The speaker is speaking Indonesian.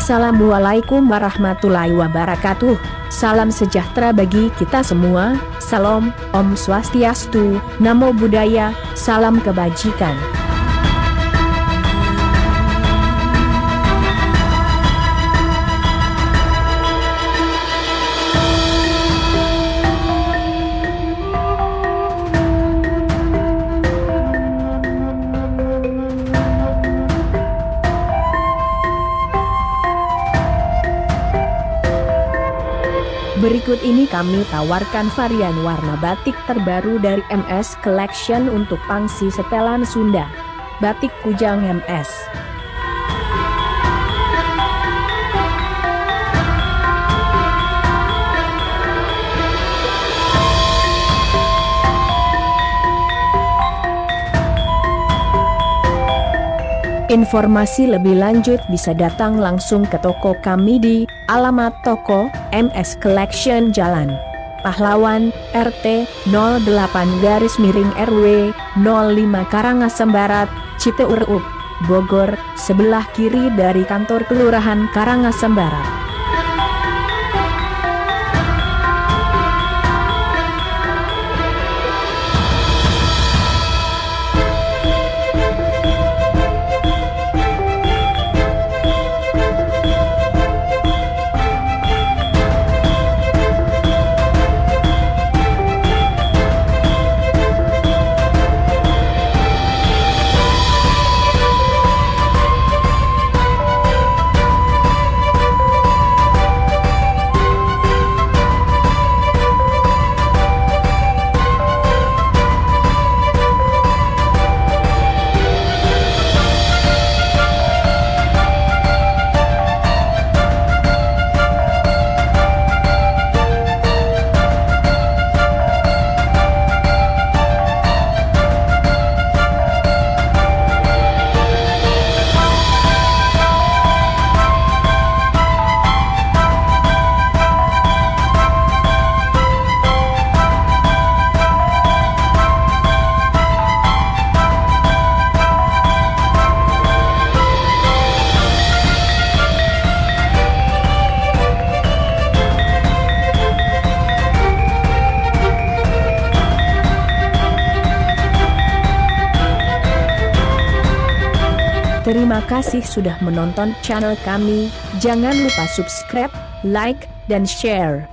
Assalamualaikum warahmatullahi wabarakatuh. Salam sejahtera bagi kita semua. Salam, Om Swastiastu, Namo Buddhaya, salam kebajikan. Berikut ini kami tawarkan varian warna batik terbaru dari MS Collection untuk pangsi setelan Sunda. Batik Kujang MS. Informasi lebih lanjut bisa datang langsung ke toko kami di alamat toko MS Collection Jalan Pahlawan RT 08-RW 05 Karangasem Barat, Citeurup, Bogor, sebelah kiri dari kantor Kelurahan Karangasem Barat. Terima kasih sudah menonton channel kami. Jangan lupa subscribe, like, dan share.